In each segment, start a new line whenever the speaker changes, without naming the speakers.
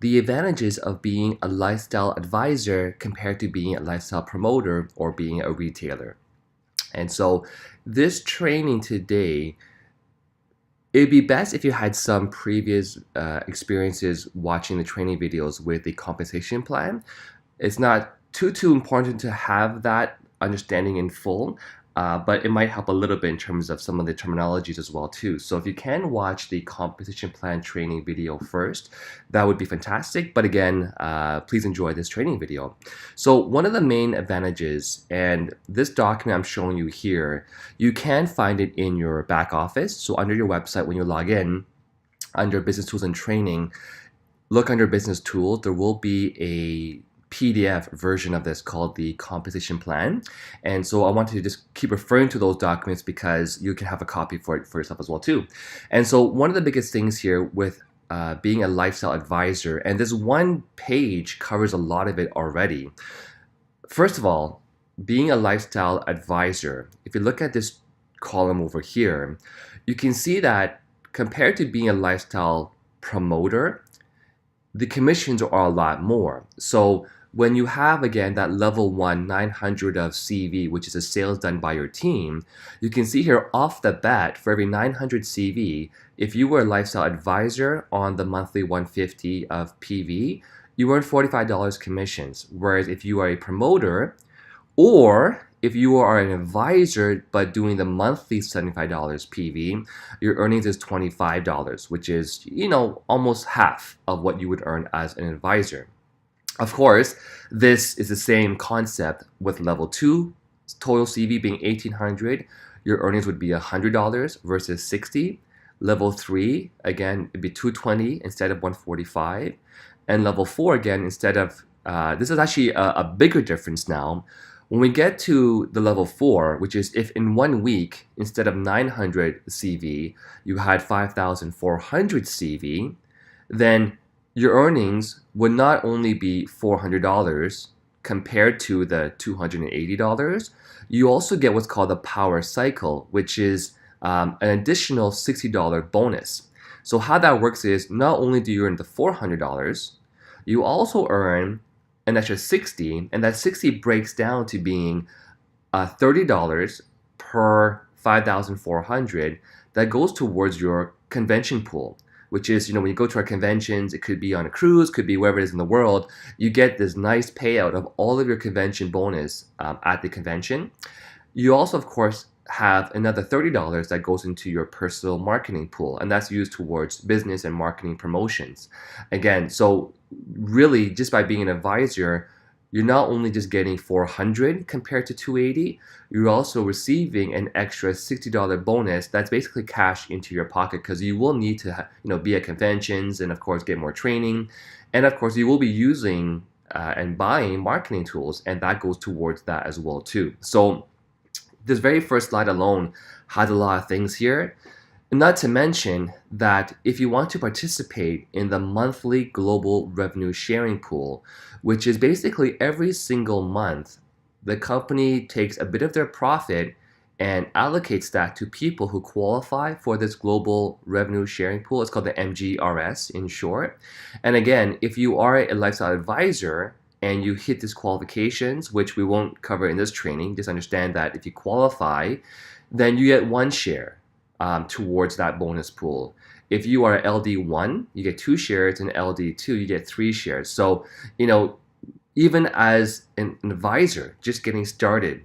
the advantages of being a lifestyle advisor compared to being a lifestyle promoter or being a retailer. And so this training today, it'd be best if you had some previous experiences watching the training videos with the compensation plan. It's not too important to have that understanding in full, but it might help a little bit in terms of some of the terminologies as well too. So if you can watch the compensation plan training video first, that would be fantastic. But again, please enjoy this training video. So one of the main advantages, and this document I'm showing you here, you can find it in your back office. So under your website, when you log in, under business tools and training, look under business tools, there will be a PDF version of this called the compensation plan. And so I want to just keep referring to those documents because you can have a copy for it for yourself as well too. And so one of the biggest things here with being a lifestyle advisor, and this one page covers a lot of it already. First of all, being a lifestyle advisor, if you look at this column over here, you can see that compared to being a lifestyle promoter, the commissions are a lot more. So when you have, again, that level 1 900 of CV, which is a sales done by your team, you can see here off the bat, for every 900 CV, if you were a lifestyle advisor on the monthly 150 of PV, you earn $45 commissions. Whereas if you are a promoter, or if you are an advisor but doing the monthly $75 PV, your earnings is $25, which is, almost half of what you would earn as an advisor. Of course, this is the same concept with level 2, total CV being $1,800, your earnings would be $100 versus $60. Level 3, again, it'd be $220 instead of $145. And level 4, again, instead of, this is actually a bigger difference now. When we get to the level 4, which is if in 1 week, instead of 900 CV, you had 5,400 CV, then your earnings would not only be $400 compared to the $280, you also get what's called the power cycle, which is an additional $60 bonus. So how that works is not only do you earn the $400, you also earn an extra $60, and that $60 breaks down to being $30 per 5,400 that goes towards your convention pool, which is, when you go to our conventions, it could be on a cruise, could be wherever it is in the world, you get this nice payout of all of your convention bonus at the convention. You also, of course, have another $30 that goes into your personal marketing pool, and that's used towards business and marketing promotions. Again, so really just by being an advisor, you're not only just getting $400 compared to $280, you're also receiving an extra $60 bonus that's basically cash into your pocket because you will need to be at conventions and of course get more training, and of course you will be using and buying marketing tools, and that goes towards that as well too. So this very first slide alone has a lot of things here. Not to mention that if you want to participate in the monthly global revenue sharing pool, which is basically every single month, the company takes a bit of their profit and allocates that to people who qualify for this global revenue sharing pool. It's called the MGRS in short. And again, if you are a lifestyle advisor and you hit these qualifications, which we won't cover in this training, just understand that if you qualify, then you get 1 share towards that bonus pool. If you are LD1, you get 2 shares, and LD2, you get 3 shares. So, even as an advisor just getting started,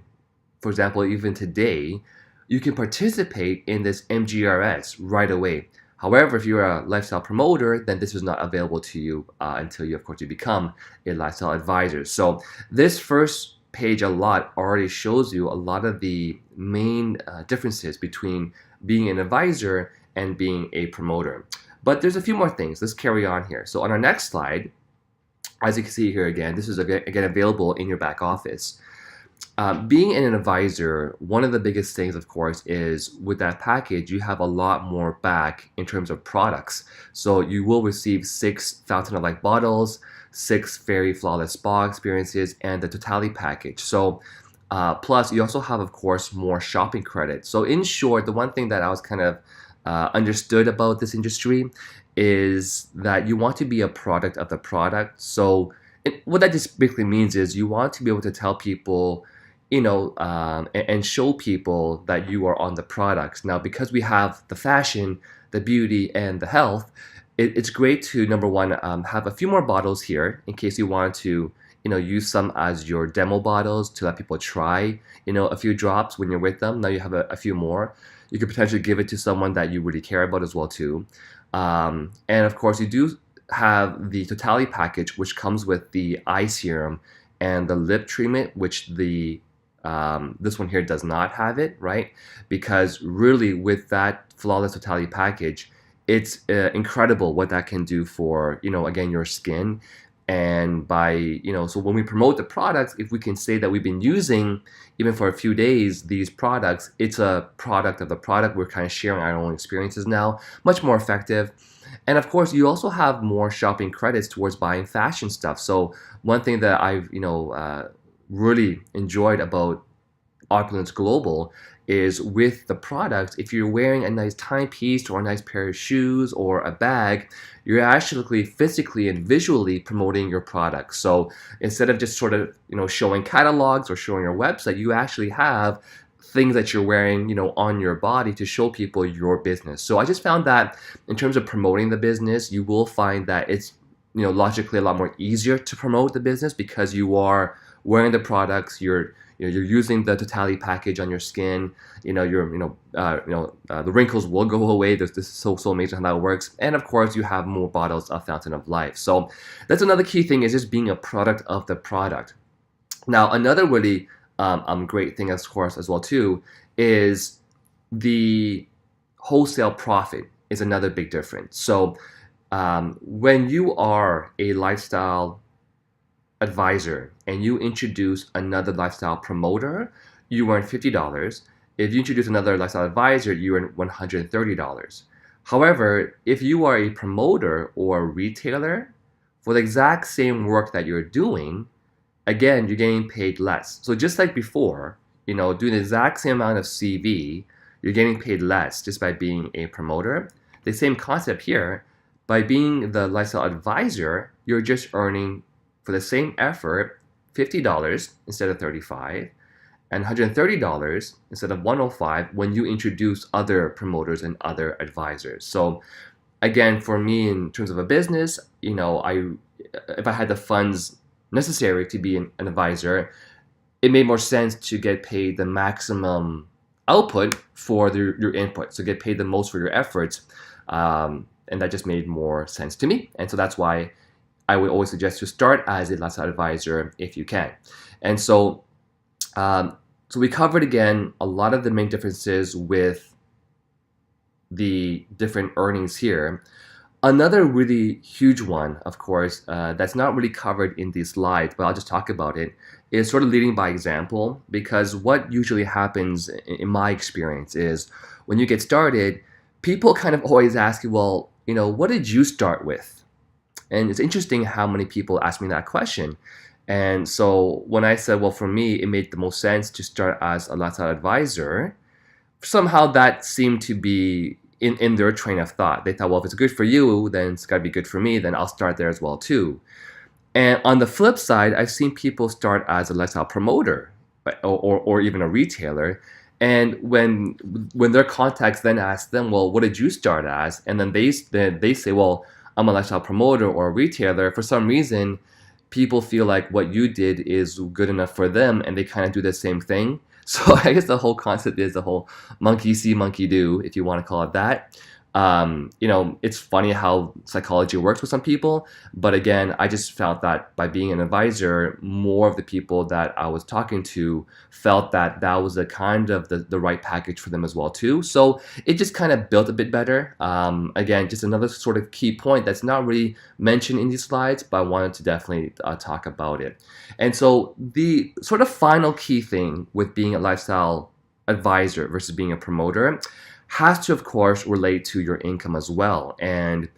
for example, even today, you can participate in this MGRS right away. However, if you're a lifestyle promoter, then this is not available to you until you, of course, you become a lifestyle advisor. So this first page already shows you a lot of the main differences between being an advisor and being a promoter. But there's a few more things. Let's carry on here. So on our next slide, as you can see here again, this is again available in your back office. Being an advisor, one of the biggest things, of course, is with that package, you have a lot more back in terms of products. So you will receive 6 Fountain of Life bottles, 6 Fairy Flawless Spa experiences, and the totality package. So plus, you also have, of course, more shopping credit. So in short, the one thing that I was kind of understood about this industry is that you want to be a product of the product. So what that just basically means is you want to be able to tell people, and show people that you are on the products. Now, because we have the fashion, the beauty, and the health, it's great to, number one, have a few more bottles here in case you want to, use some as your demo bottles to let people try, a few drops when you're with them. Now you have a few more. You could potentially give it to someone that you really care about as well too. And of course, you do have the totality package, which comes with the eye serum and the lip treatment, which this one here does not have it, right? Because really, with that flawless totality package, it's incredible what that can do for, again, your skin. And so when we promote the products, if we can say that we've been using, even for a few days, these products, it's a product of the product. We're kind of sharing our own experiences now, much more effective. And of course, you also have more shopping credits towards buying fashion stuff. So one thing that I've, really enjoyed about Opulence Global is with the product, if you're wearing a nice timepiece or a nice pair of shoes or a bag, you're actually physically and visually promoting your product. So instead of just sort of, showing catalogs or showing your website, you actually have things that you're wearing, on your body to show people your business. So I just found that in terms of promoting the business, you will find that it's, logically a lot more easier to promote the business because you are wearing the products, you're using the totality package on your skin. The wrinkles will go away. This is so amazing how that works. And of course, you have more bottles of Fountain of Life. So that's another key thing, is just being a product of the product. Now, another really great thing, of course, as well too, is the wholesale profit is another big difference. So when you are a lifestyle advisor and you introduce another lifestyle promoter, you earn $50. If you introduce another lifestyle advisor, you earn $130. However, if you are a promoter or a retailer, for the exact same work that you're doing, again, you're getting paid less. So just like before, doing the exact same amount of CV, you're getting paid less just by being a promoter. The same concept here, by being the lifestyle advisor, you're just earning, for the same effort, $50 instead of $35, and $130 instead of $105 when you introduce other promoters and other advisors. So again, for me, in terms of a business, if I had the funds necessary to be an advisor, it made more sense to get paid the maximum output for your input. So get paid the most for your efforts. And that just made more sense to me. And so that's why I would always suggest to start as a lifestyle advisor if you can. And so, so we covered again a lot of the main differences with the different earnings here. Another really huge one, of course, that's not really covered in these slides, but I'll just talk about it, is sort of leading by example. Because what usually happens in my experience is when you get started, people kind of always ask you, well, what did you start with? And it's interesting how many people ask me that question. And so when I said, well, for me, it made the most sense to start as a lifestyle advisor, somehow that seemed to be in their train of thought. They thought, well, if it's good for you, then it's got to be good for me, then I'll start there as well too. And on the flip side, I've seen people start as a lifestyle promoter or even a retailer. And when their contacts then ask them, well, what did you start as? And then they say, well, I'm a lifestyle promoter or a retailer. For some reason, people feel like what you did is good enough for them, and they kind of do the same thing. So I guess the whole concept is the whole monkey see, monkey do, if you want to call it that. It's funny how psychology works with some people, but again, I just felt that by being an advisor, more of the people that I was talking to felt that that was a kind of the right package for them as well too. So it just kind of built a bit better. Again, just another sort of key point that's not really mentioned in these slides, but I wanted to definitely talk about it. And so the sort of final key thing with being a lifestyle advisor versus being a promoter has to, of course, relate to your income as well. And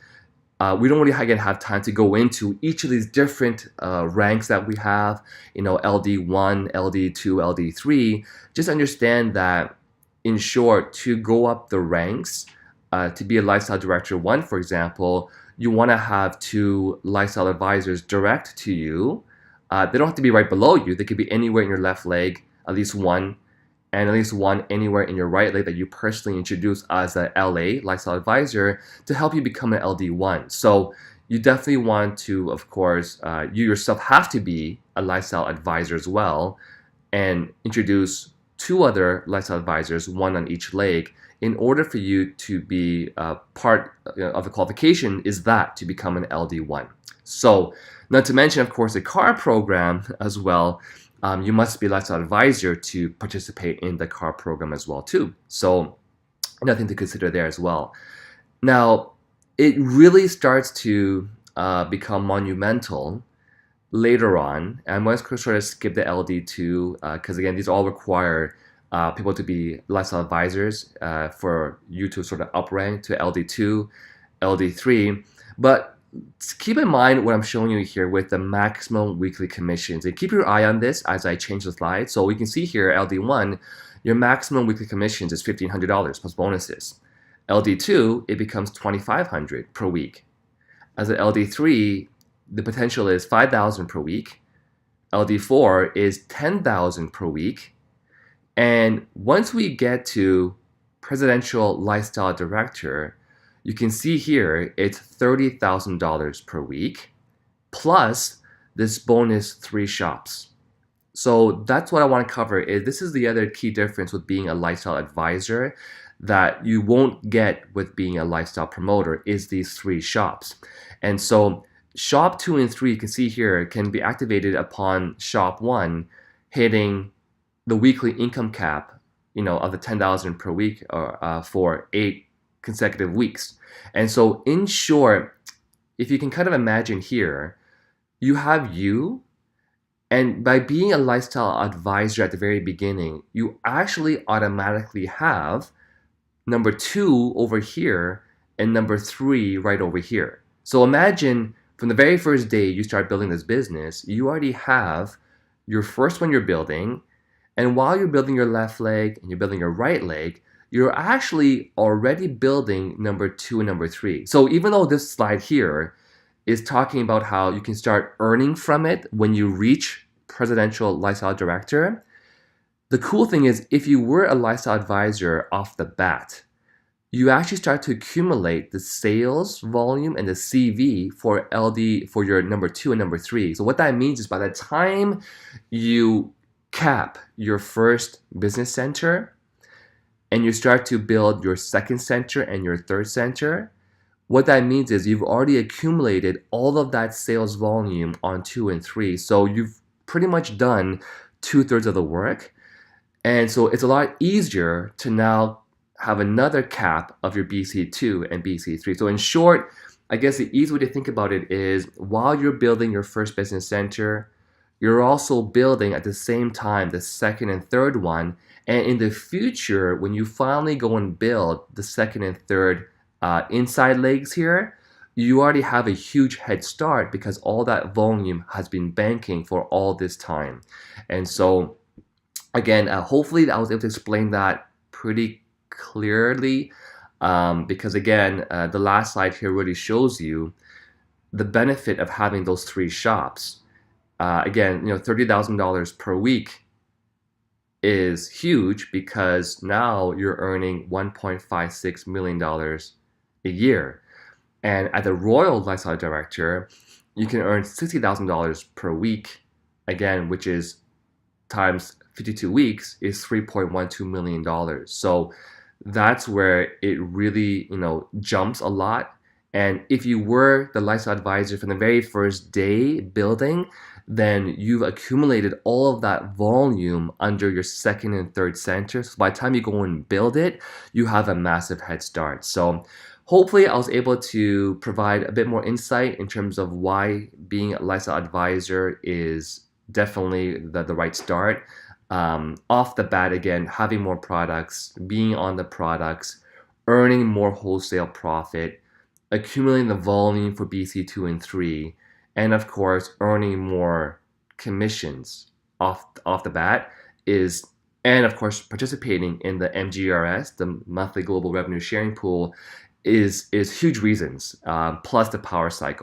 we don't really again have time to go into each of these different ranks that we have, LD1, LD2, LD3. Just understand that, in short, to go up the ranks, to be a lifestyle director one, for example, you want to have two lifestyle advisors direct to you. They don't have to be right below you. They could be anywhere in your left leg, at least one, and at least one anywhere in your right leg that you personally introduce as a LA, lifestyle advisor, to help you become an LD1. So you definitely want to, of course, you yourself have to be a lifestyle advisor as well, and introduce two other lifestyle advisors, one on each leg, in order for you to be part of the qualification is that to become an LD1. So, not to mention, of course, the CAR program as well. You must be a lifestyle advisor to participate in the CAR program as well too. So, nothing to consider there as well. Now, it really starts to become monumental later on. I'm going to sort of skip the LD2 because again, these all require people to be lifestyle advisors for you to sort of uprank to LD2, LD3. But keep in mind what I'm showing you here with the maximum weekly commissions. And keep your eye on this as I change the slide. So we can see here, LD1, your maximum weekly commissions is $1,500 plus bonuses. LD2, it becomes $2,500 per week. As an LD3, the potential is $5,000 per week. LD4 is $10,000 per week. And once we get to Presidential Lifestyle Director, you can see here it's $30,000 per week plus this bonus 3 shops. So that's what I want to cover. This is the other key difference with being a lifestyle advisor that you won't get with being a lifestyle promoter is these 3 shops. And so shop 2 and 3, you can see here, can be activated upon shop 1 hitting the weekly income cap, of the $10,000 per week for 8 consecutive weeks. And so in short, if you can kind of imagine here, you have you, and by being a lifestyle advisor at the very beginning, you actually automatically have number 2 over here and number 3 right over here. So imagine from the very first day you start building this business, you already have your first one you're building, and while you're building your left leg and you're building your right leg, you're actually already building number 2 and number 3. So even though this slide here is talking about how you can start earning from it when you reach Presidential Lifestyle Director, the cool thing is if you were a lifestyle advisor off the bat, you actually start to accumulate the sales volume and the CV for LD for your number 2 and number 3. So what that means is by the time you cap your first business center and you start to build your second center and your third center, what that means is you've already accumulated all of that sales volume on 2 and 3. So you've pretty much done 2/3 of the work. And so it's a lot easier to now have another cap of your BC2 and BC3. So in short, I guess the easy way to think about it is while you're building your first business center, you're also building at the same time the second and third one. And in the future, when you finally go and build the second and third inside legs here, you already have a huge head start because all that volume has been banking for all this time. And so again, hopefully I was able to explain that pretty clearly because again, the last slide here really shows you the benefit of having those 3 shops. Again, $30,000 per week is huge because now you're earning $1.56 million a year. And at the Royal Lifestyle Director, you can earn $60,000 per week, again, which is times 52 weeks is $3.12 million. So that's where it really, jumps a lot. And if you were the lifestyle advisor from the very first day building, then you've accumulated all of that volume under your second and third center. So by the time you go and build it, you have a massive head start. So hopefully I was able to provide a bit more insight in terms of why being a lifestyle advisor is definitely the right start. Off the bat, again, having more products, being on the products, earning more wholesale profit, accumulating the volume for BC2 and 3, and of course, earning more commissions off the bat is And of course, participating in the MGRS, the monthly global revenue sharing pool, is huge reasons, plus the power cycle.